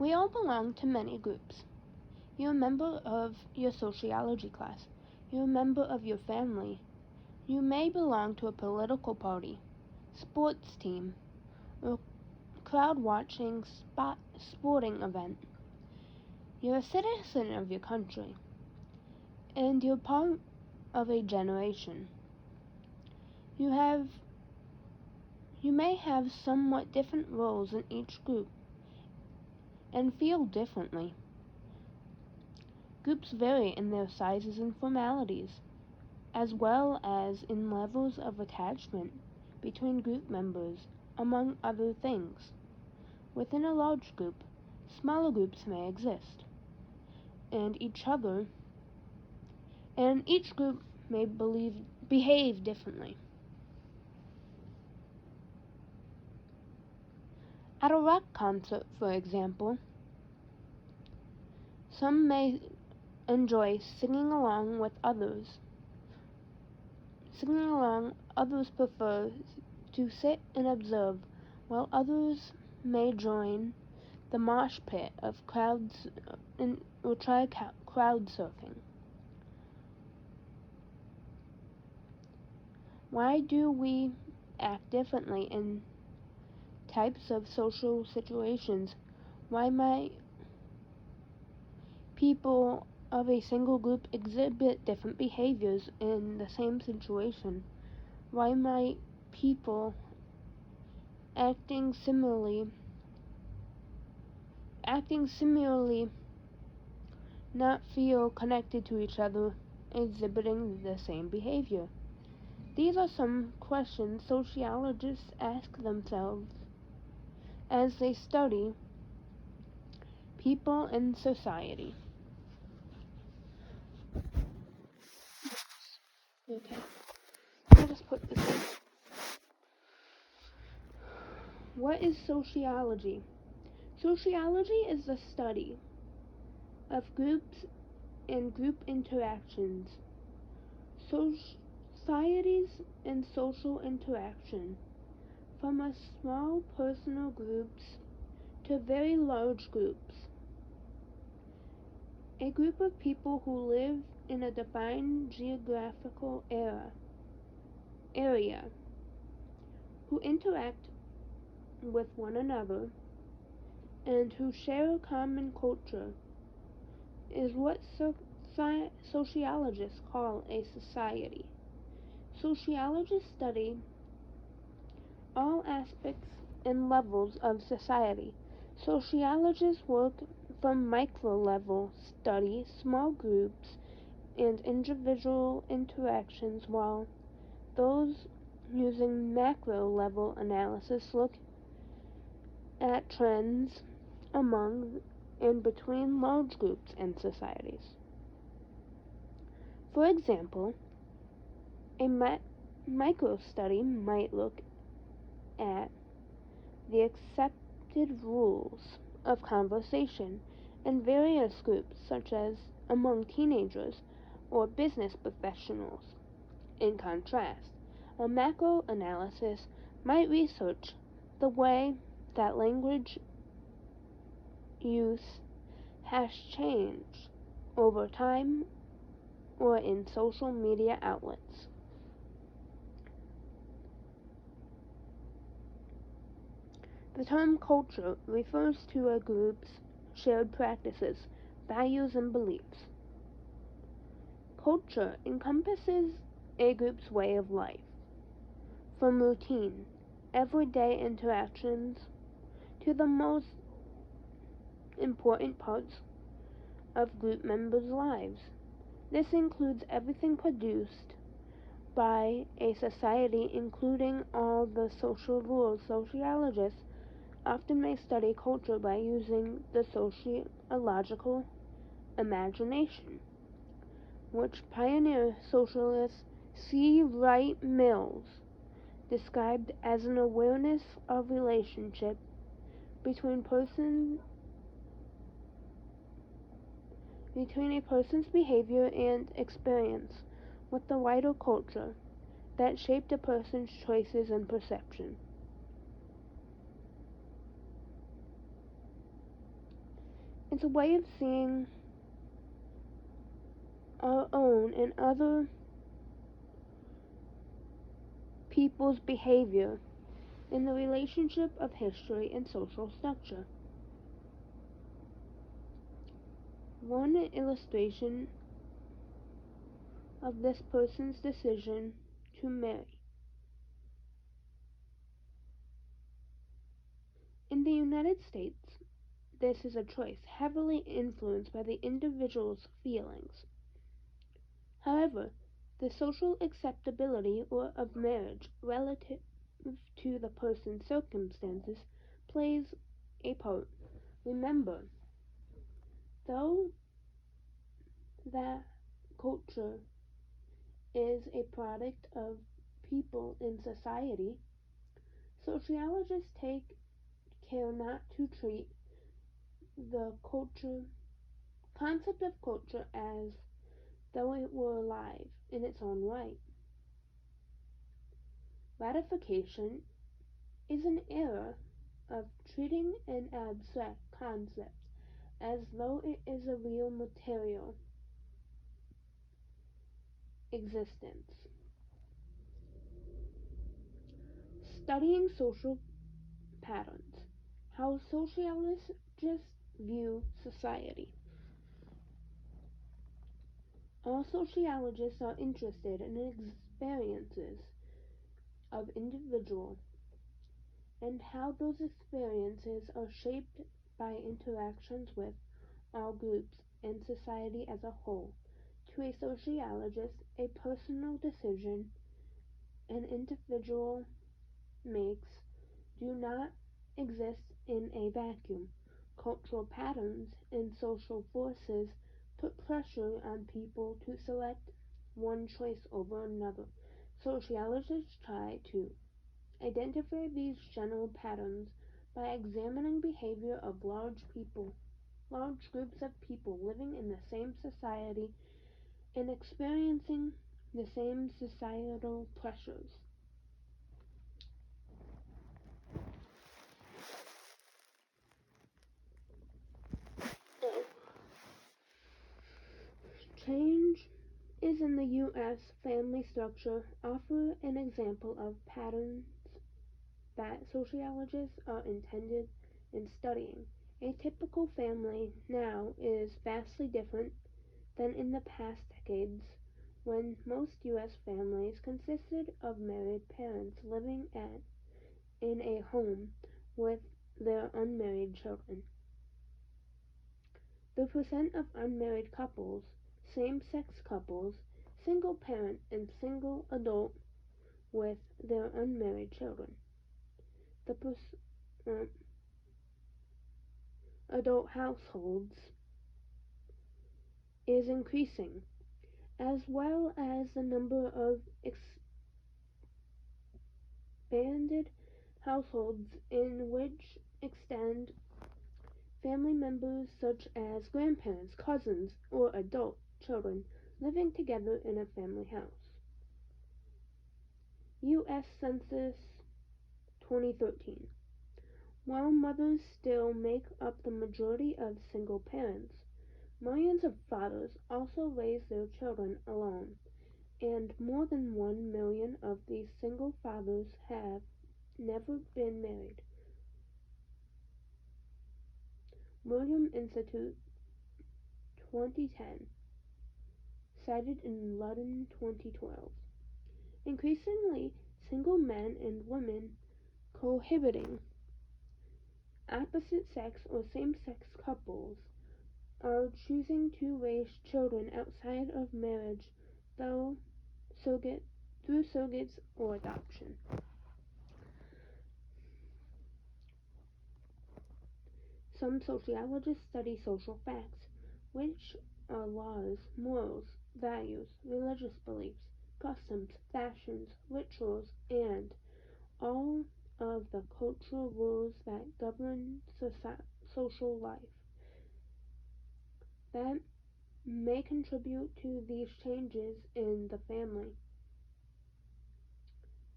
We all belong to many groups. You're a member of your sociology class. You're a member of your family. You may belong to a political party, sports team, or crowd-watching sporting event. You're a citizen of your country, and you're part of a generation. You may have somewhat different roles in each group and feel differently. Groups vary in their sizes and formalities, as well as in levels of attachment between group members, among other things. Within a large group, smaller groups may exist, and each group may behave differently. At a rock concert, for example, some may enjoy singing along with others. Others prefer to sit and observe, while others may join the mosh pit of crowds or try crowd surfing. Why do we act differently in types of social situations? Why might people of a single group exhibit different behaviors in the same situation? Why might people acting similarly not feel connected to each other, exhibiting the same behavior? These are some questions sociologists ask themselves as they study people in society. Okay, I'll just put this in. What is sociology? Sociology is the study of groups and group interactions, societies and social interaction, from a small personal groups to very large groups. A group of people who live in a defined geographical area, who interact with one another, and who share a common culture, is what sociologists call a society. Sociologists study all aspects and levels of society. Sociologists work from micro-level study, small groups, and individual interactions, while those using macro-level analysis look at trends among and between large groups and societies. For example, a micro-study might look at the accepted rules of conversation in various groups, such as among teenagers or business professionals. In contrast, a macro-analysis might research the way that language use has changed over time or in social media outlets. The term culture refers to a group's shared practices, values, and beliefs. Culture encompasses a group's way of life, from routine, everyday interactions to the most important parts of group members' lives. This includes everything produced by a society, including all the social rules. Sociologists often may study culture by using the sociological imagination, which pioneer socialist C. Wright Mills described as an awareness of relationship between a person's behavior and experience with the wider culture that shaped a person's choices and perception. It's a way of seeing our own and other people's behavior in the relationship of history and social structure. One illustration of this person's decision to marry. In the United States, this is a choice heavily influenced by the individual's feelings. However, the social acceptability of marriage relative to the person's circumstances plays a part. Remember, though that culture is a product of people in society, sociologists take care not to treat the concept of culture as though it were alive in its own right. Ratification is an error of treating an abstract concept as though it is a real material existence. Studying social patterns. How sociologists view society. All sociologists are interested in experiences of individuals and how those experiences are shaped by interactions with all groups and society as a whole. To a sociologist, a personal decision an individual makes do not exist in a vacuum. Cultural patterns and social forces put pressure on people to select one choice over another. Sociologists try to identify these general patterns by examining behavior of large groups of people living in the same society and experiencing the same societal pressures. Change is in the U.S. family structure offer an example of patterns that sociologists are intended in studying. A typical family now is vastly different than in the past decades when most U.S. families consisted of married parents living in a home with their unmarried children. The percent of unmarried couples, same-sex couples, single parent and single adult with their unmarried children. The adult households is increasing, as well as the number of expanded households in which extend family members such as grandparents, cousins, or adult children living together in a family house. U.S. Census 2013. While mothers still make up the majority of single parents, millions of fathers also raise their children alone, and more than 1 million of these single fathers have never been married. William Institute 2010, cited in London 2012. Increasingly, single men and women cohabiting, opposite sex or same sex couples are choosing to raise children outside of marriage through surrogates or adoption. Some sociologists study social facts, which are laws, morals, values, religious beliefs, customs, fashions, rituals, and all of the cultural rules that govern social life that may contribute to these changes in the family.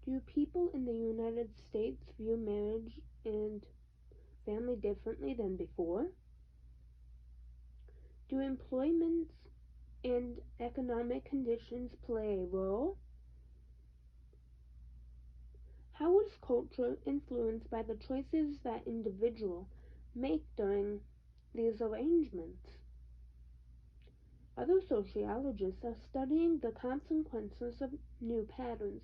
Do people in the United States view marriage and family differently than before? Do employment and economic conditions play a role? How is culture influenced by the choices that individuals make during these arrangements? Other sociologists are studying the consequences of new patterns,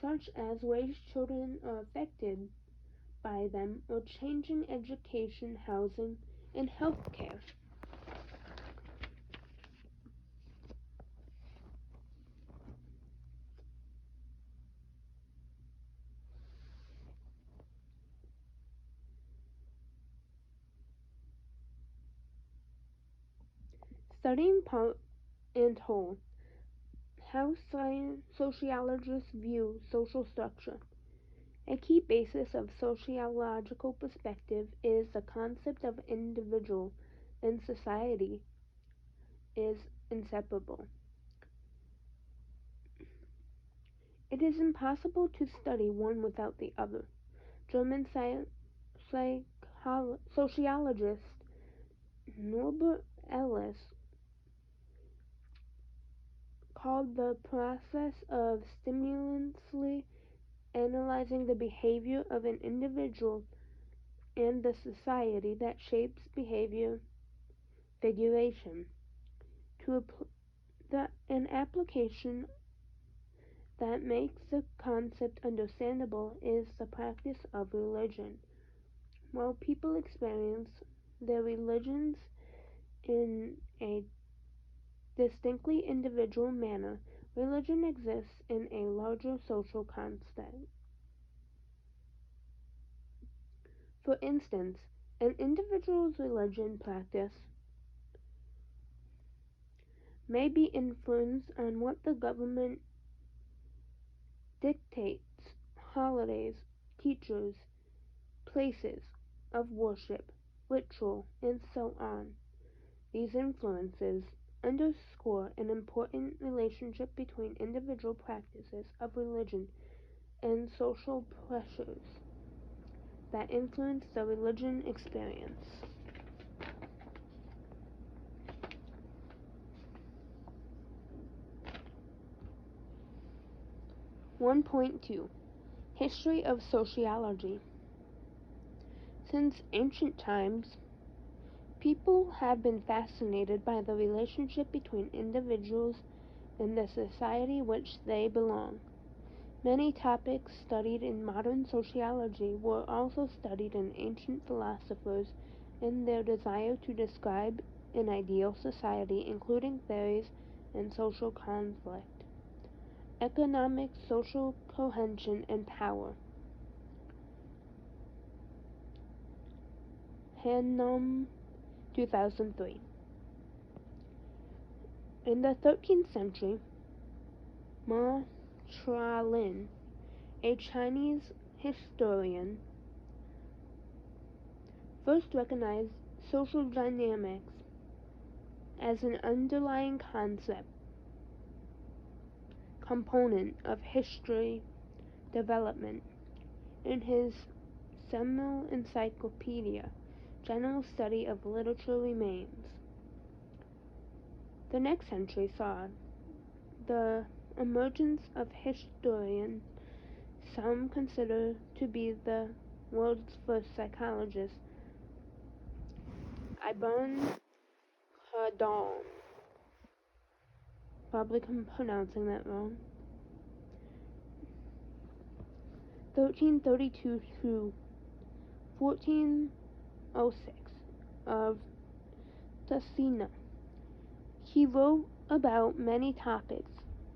such as ways children are affected by them or changing education, housing, and healthcare. Studying part and whole, how sociologists view social structure. A key basis of sociological perspective is the concept of individual and society is inseparable. It is impossible to study one without the other. German sociologist Norbert Elias called the process of stimulously analyzing the behavior of an individual and the society that shapes behavior figuration. An application that makes the concept understandable is the practice of religion. While people experience their religions in a distinctly individual manner, religion exists in a larger social context. For instance, an individual's religion practice may be influenced on what the government dictates, holidays, teachers, places of worship, ritual, and so on. These influences underscore an important relationship between individual practices of religion and social pressures that influence the religion experience. 1.2 History of Sociology. Since ancient times, people have been fascinated by the relationship between individuals and the society which they belong. Many topics studied in modern sociology were also studied in ancient philosophers in their desire to describe an ideal society, including theories and social conflict, economic, social cohesion, and power. Hannum, 2003. In the 13th century, Ma Tralin, a Chinese historian, first recognized social dynamics as an underlying component of history development in his seminal encyclopedia, General Study of Literature Remains. The next century saw the emergence of historian some consider to be the world's first psychologist, Ibn Khaldun. Probably pronouncing that wrong. 1332 to 1406 of Tassina. He wrote about many topics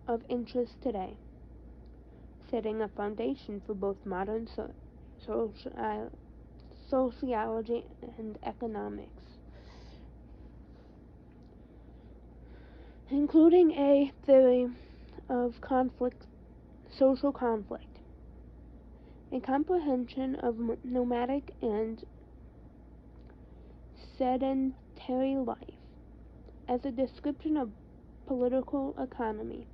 of interest today, setting a foundation for both modern sociology and economics, including a theory of social conflict, a comprehension of nomadic and sedentary life as a description of political economy,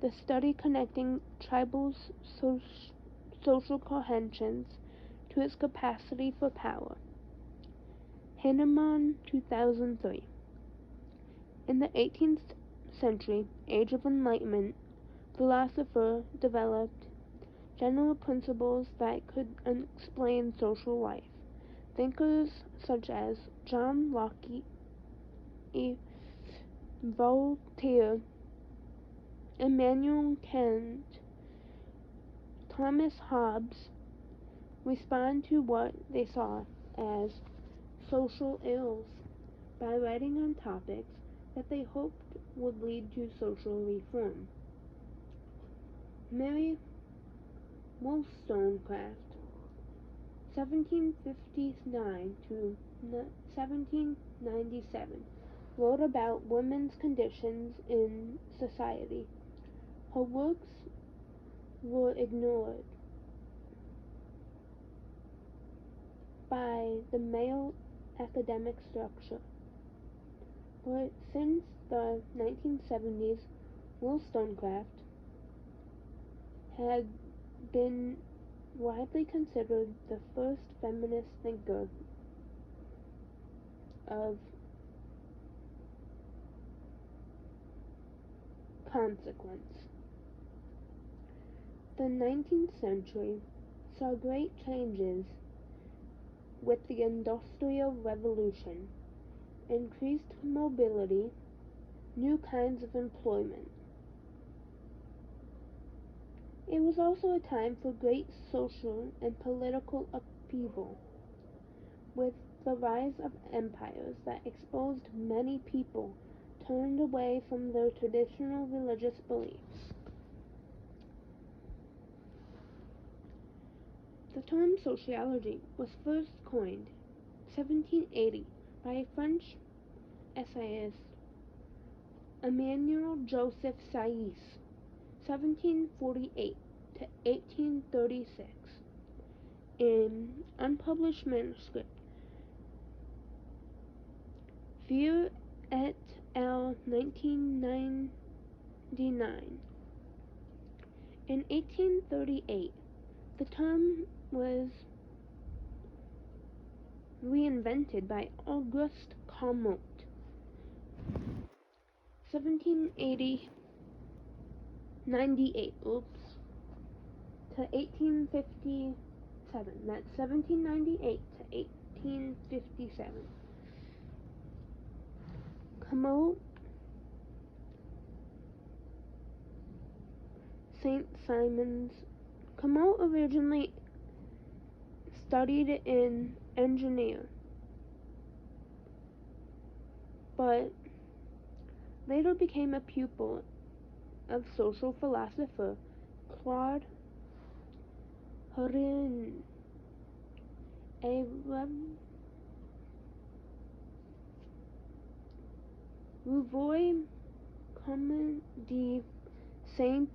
the study connecting tribal social cohesions to its capacity for power. Hinneman, 2003. In the 18th century, Age of Enlightenment, philosophers developed general principles that could explain social life. Thinkers such as John Locke, Voltaire, Immanuel Kant, Thomas Hobbes respond to what they saw as social ills by writing on topics that they hoped would lead to social reform. Mary Wollstonecraft, 1759 to 1797, wrote about women's conditions in society. Her works were ignored by the male academic structure. But since the 1970s, Wollstonecraft had been widely considered the first feminist thinker of consequence. The 19th century saw great changes with the Industrial Revolution, increased mobility, new kinds of employment. It was also a time for great social and political upheaval, with the rise of empires that exposed many people turned away from their traditional religious beliefs. The term sociology was first coined 1780 by a French essayist, Emmanuel Joseph Saiz, 1748 to 1836, in unpublished manuscript Vieux et al. 1999. In 1838, the term was reinvented by Auguste Comte, 1798 to 1857. That's 1798 to 1857. Comte St. Simon's. Comte originally studied in engineer, but later became a pupil of social philosopher Claude Herin, a Rouvois Comte de Saint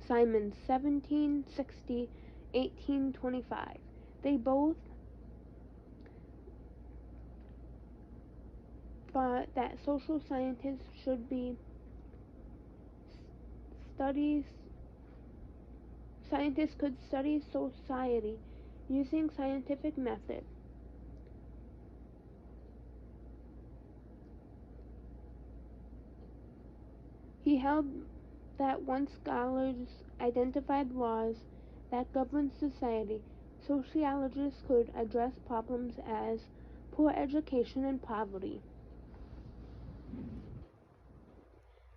Simon, 1760-1825. They both thought that social scientists should be scientists could study society using scientific method. He held that once scholars identified laws that govern society, sociologists could address problems as poor education and poverty.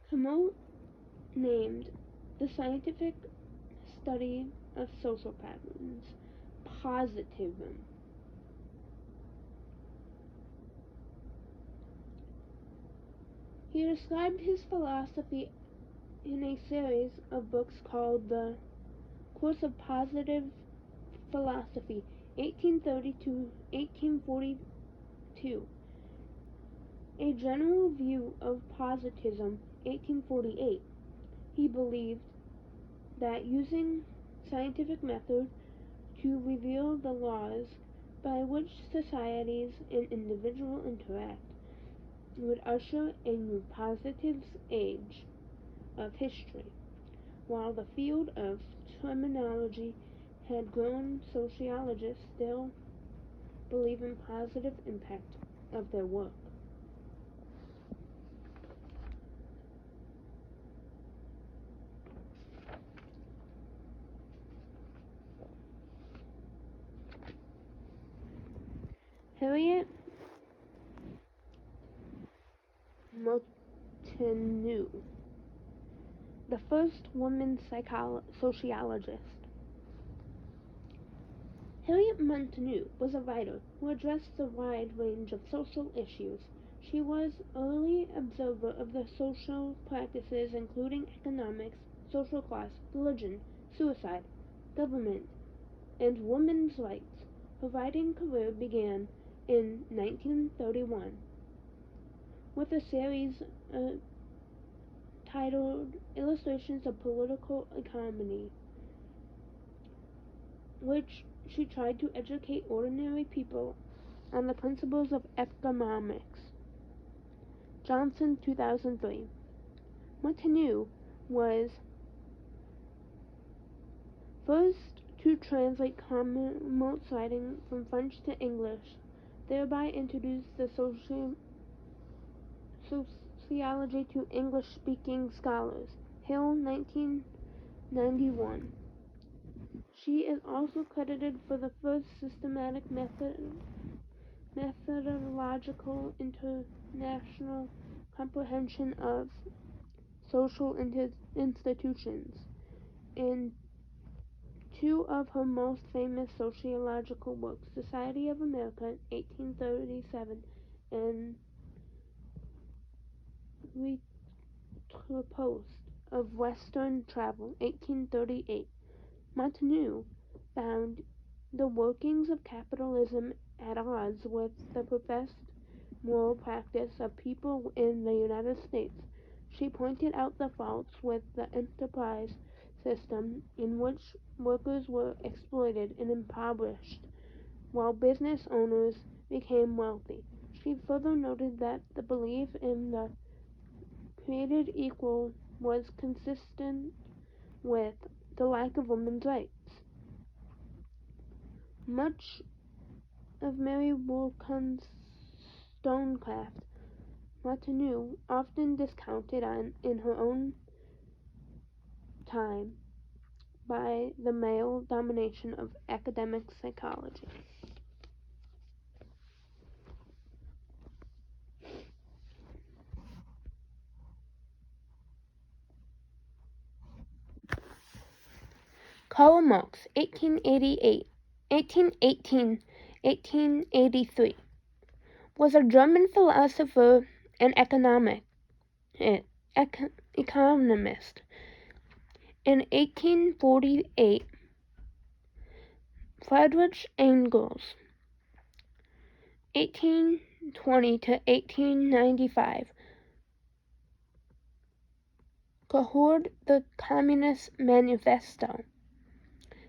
Comte named the scientific study of social problems positivism. He described his philosophy in a series of books called The Course of Positive Philosophy, 1830-1842, A General View of Positivism, 1848. He believed that using scientific method to reveal the laws by which societies and individuals interact would usher a new positive age of history. While the field of terminology had grown, sociologists still believe in positive impact of their work. Harriet Martineau, the first woman sociologist. Harriet Martineau was a writer who addressed a wide range of social issues. She was an early observer of the social practices including economics, social class, religion, suicide, government, and women's rights. Her writing career began in 1931 with a series titled Illustrations of Political Economy, which she tried to educate ordinary people on the principles of economics. Johnson, 2003. Martineau was first to translate Comte's writing from French to English, thereby introduced the sociology to English-speaking scholars. Hill, 1991. She is also credited for the first systematic methodological international comprehension of social institutions. In two of her most famous sociological works, Society of America, 1837, and Repose of Western Travel, 1838, Martineau found the workings of capitalism at odds with the professed moral practice of people in the United States. She pointed out the faults with the enterprise system in which workers were exploited and impoverished, while business owners became wealthy. She further noted that the belief in the created equal was consistent with the lack of women's rights. Much of Mary Wollstonecraft Martineau often discounted in her own time by the male domination of academic psychology. Karl Marx, 1883, was a German philosopher and economist. In 1848, Friedrich Engels, 1820 to 1895, co-authored the Communist Manifesto.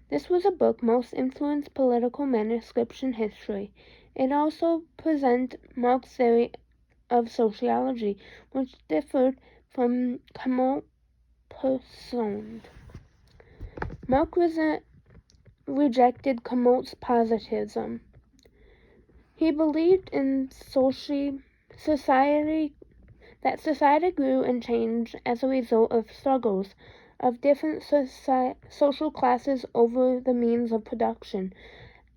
This was a book most influenced political manuscripts in history. It also presented Marx's theory of sociology, which differed from Comte's persona. Marx rejected Comte's positivism. He believed in that society grew and changed as a result of struggles of different social classes over the means of production.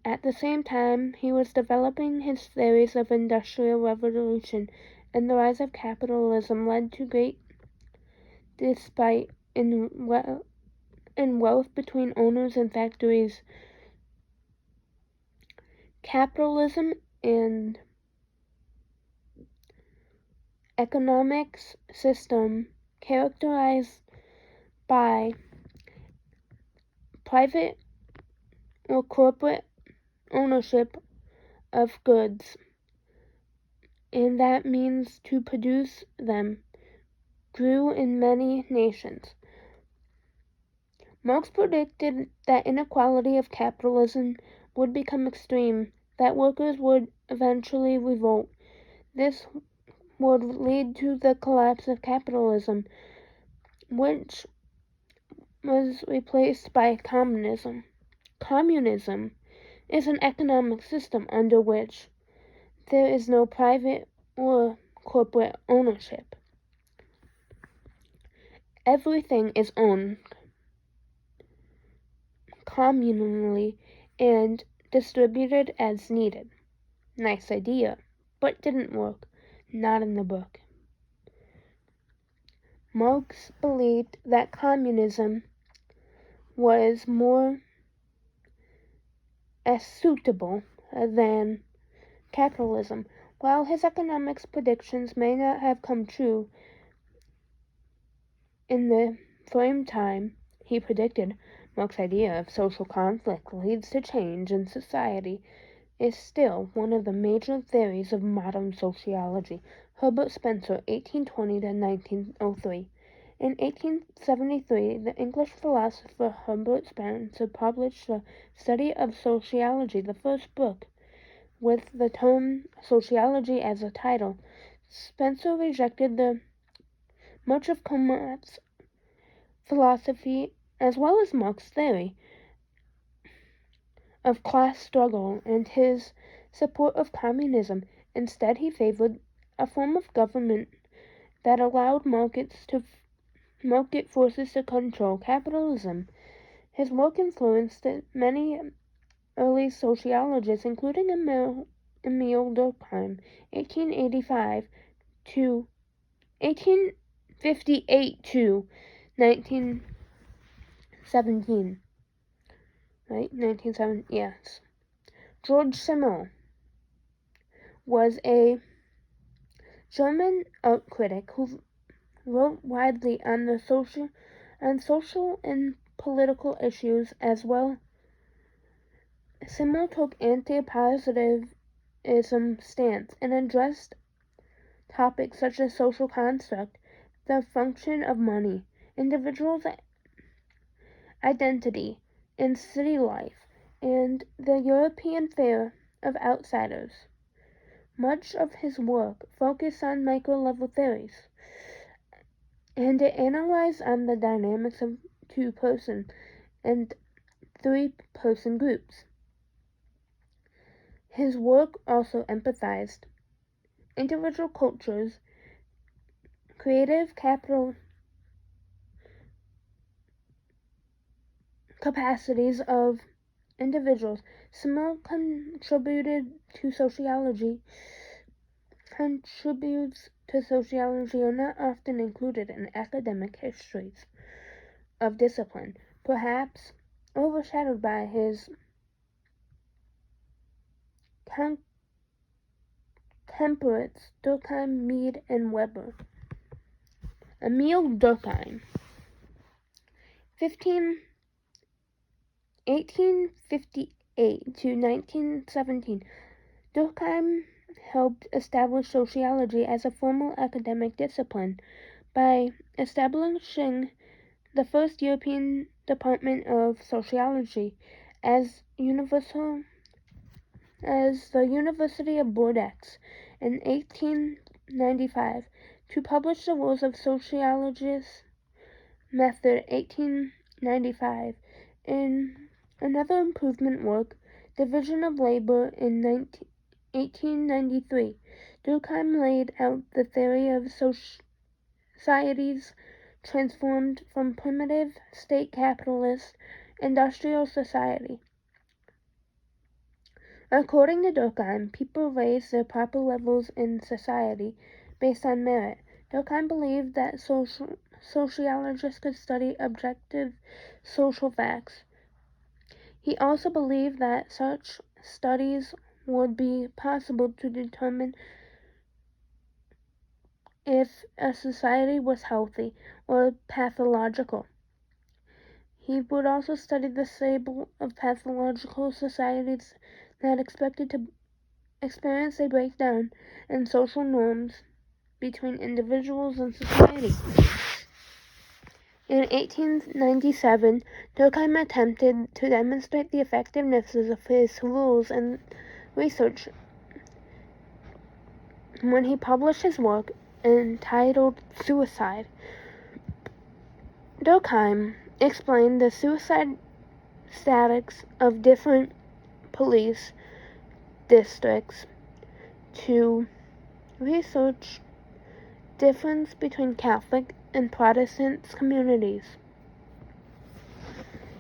At the same time, he was developing his theories of industrial revolution, and the rise of capitalism led to great dispute in wealth between owners and factories. Capitalism and economics system characterized by private or corporate ownership of goods, and that means to produce them, grew in many nations. Marx predicted that inequality of capitalism would become extreme, that workers would eventually revolt. This would lead to the collapse of capitalism, which was replaced by communism. Communism is an economic system under which there is no private or corporate ownership. Everything is owned communally and distributed as needed. Nice idea, but didn't work. Not in the book. Marx believed that communism was more suitable than capitalism. While his economics predictions may not have come true in the frame time he predicted, Marx's idea of social conflict leads to change in society is still one of the major theories of modern sociology. Herbert Spencer, 1820 to 1903. In 1873, the English philosopher Herbert Spencer published The Study of Sociology, the first book, with the term sociology as a title. Spencer rejected much of Comte's philosophy as well as Marx's theory of class struggle and his support of communism. Instead, he favored a form of government that allowed market forces to control capitalism. His work influenced many early sociologists, including Emile Durkheim, 1858 to 1917. Right? 1917, yes. George Simmel was a German art critic who wrote widely on social and political issues as well. Simmel took anti-positivism stance and addressed topics such as social construct, the function of money, individuals' identity in city life, and the European fear of outsiders. Much of his work focused on micro-level theories, and it analyzed on the dynamics of two-person and three-person groups. His work also emphasized individual cultures, creative capacities of individuals. Simmel contributes to sociology are not often included in academic histories of discipline, perhaps overshadowed by his contemporaries Durkheim, Mead, and Weber. Emile Durkheim, 1858 to 1917. Durkheim helped establish sociology as a formal academic discipline by establishing the first European Department of Sociology as the University of Bordeaux in 1895, to publish the Rules of Sociology's Method, 1895, in another improvement work, Division of Labor, in 1893. Durkheim laid out the theory of societies transformed from primitive state capitalist industrial society. According to Durkheim, people raise their proper levels in society based on merit. Durkheim believed that sociologists could study objective social facts. He also believed that such studies would be possible to determine if a society was healthy or pathological. He would also study the stable of pathological societies that expected to experience a breakdown in social norms between individuals and society. In 1897, Durkheim attempted to demonstrate the effectiveness of his rules and research when he published his work entitled Suicide. Durkheim explained the suicide statistics of different police districts to research difference between Catholic and Protestant communities.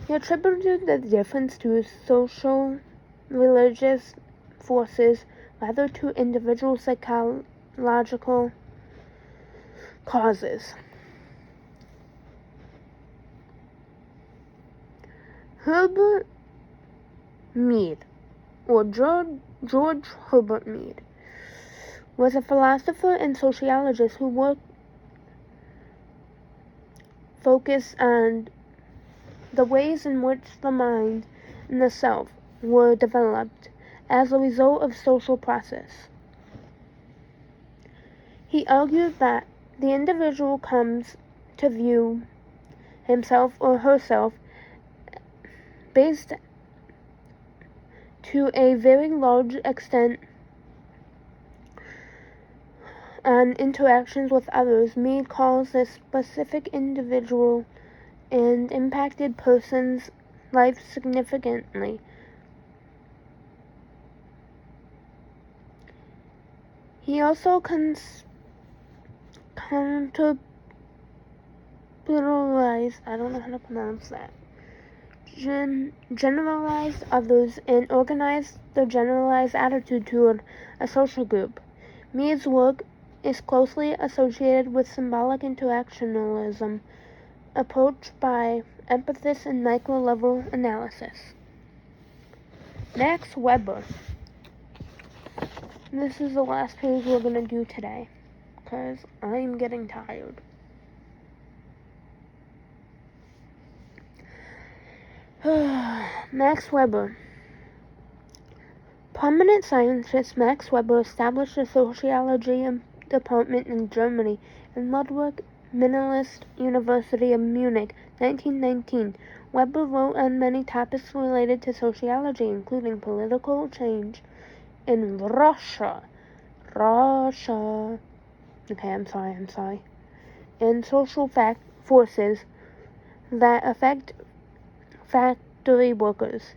He attributed the difference to social religious forces rather to individual psychological causes. Herbert Mead, or George Herbert Mead, was a philosopher and sociologist who focused on the ways in which the mind and the self were developed as a result of social process. He argued that the individual comes to view himself or herself based to a very large extent on interactions with others. Mead calls this specific individual and impacted person's life significantly. He also counterpolarized, I don't know how to pronounce that, generalized others and organized the generalized attitude toward a social group. Mead's work is closely associated with symbolic interactionalism, approached by emphasis and micro-level analysis. Max Weber. This is the last page we're going to do today, because I'm getting tired. Max Weber. Prominent scientist Max Weber established a sociology department in Germany and Ludwig Minelist University of Munich, 1919. Weber wrote on many topics related to sociology, including political change in Russia. Okay, I'm sorry. And social forces that affect factory workers.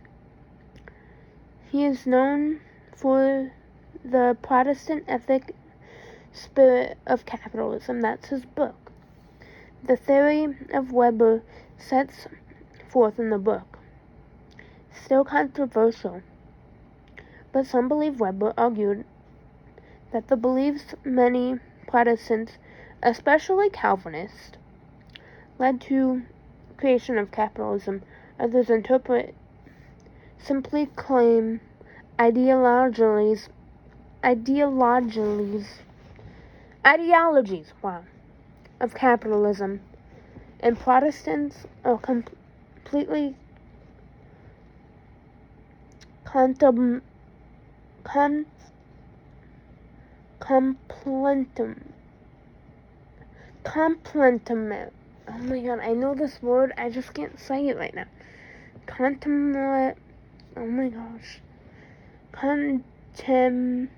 He is known for the Protestant ethic spirit of capitalism. That's his book. The theory of Weber sets forth in the book. Still controversial, but some believe Weber argued that the beliefs many Protestants, especially Calvinists, led to creation of capitalism. Others simply claim ideologies, of capitalism, and Protestants are completely complementary oh my god, I know this word, I just can't say it right now. Oh my gosh. Contemporary.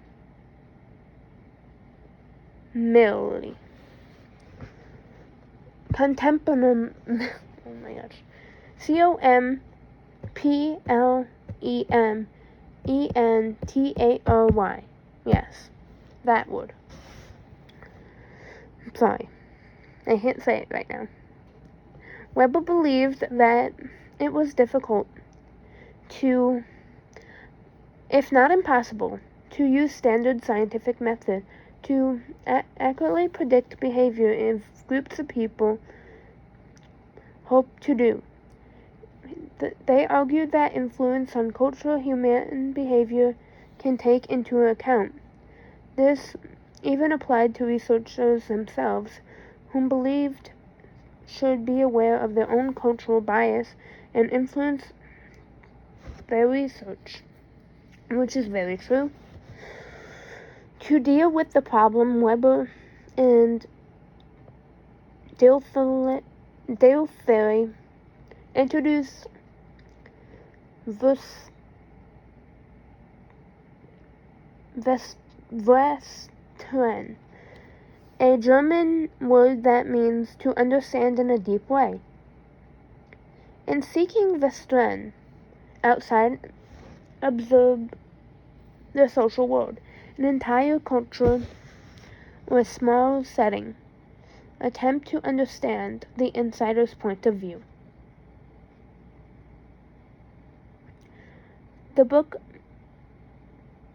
Oh my gosh. Complementary. Yes, that word. I'm sorry. I can't say it right now. Weber believed that it was difficult to, if not impossible, to use standard scientific method to accurately predict behavior if groups of people hope to do. They argued that influence on cultural human behavior can take into account. This even applied to researchers themselves, whom believed should be aware of their own cultural bias and influence their research, which is very true. To deal with the problem, Weber and Dale Ferry introduced Verstehen, a German word that means to understand in a deep way. In seeking Verstehen outside, observe the social world, an entire culture or a small setting. Attempt to understand the insider's point of view.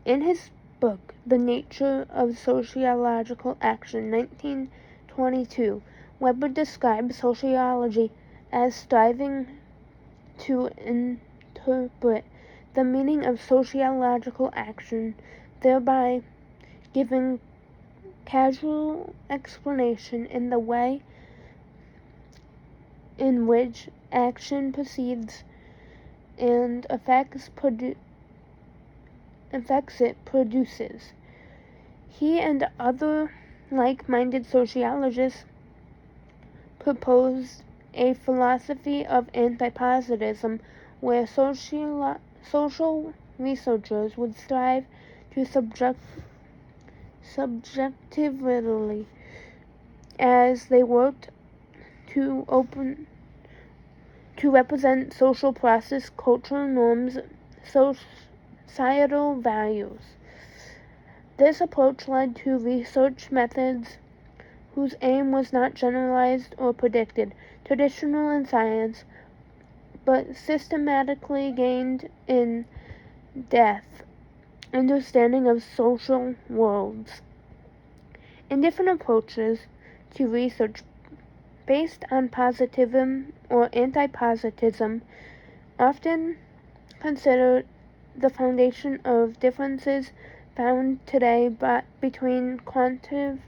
In his book, The Nature of Sociological Action, 1922, Weber described sociology as striving to interpret the meaning of sociological action, thereby giving causal explanation in the way in which action proceeds and effects it produces. He and other like-minded sociologists proposed a philosophy of anti-positivism where social researchers would strive to subjectively as they worked to represent social process, cultural norms, societal values. This approach led to research methods whose aim was not generalized or predicted, traditional in science, but systematically gained in depth understanding of social worlds. In different approaches to research based on positivism or anti-positivism, often considered the foundation of differences found today between quantitative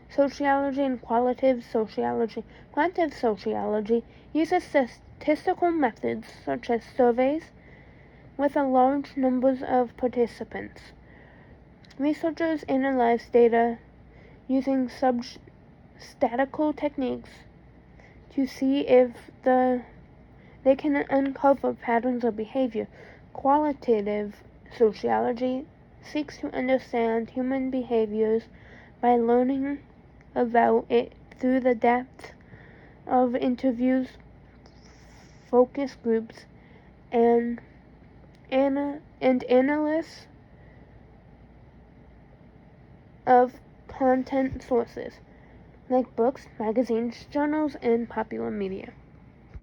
sociology and qualitative sociology. Quantitative sociology uses statistical methods such as surveys with a large numbers of participants. Researchers analyze data using statistical techniques to see if they can uncover patterns of behavior. Qualitative sociology seeks to understand human behaviors by learning about it through the depth of interviews, focus groups, and analysis of content sources like books, magazines, journals, and popular media.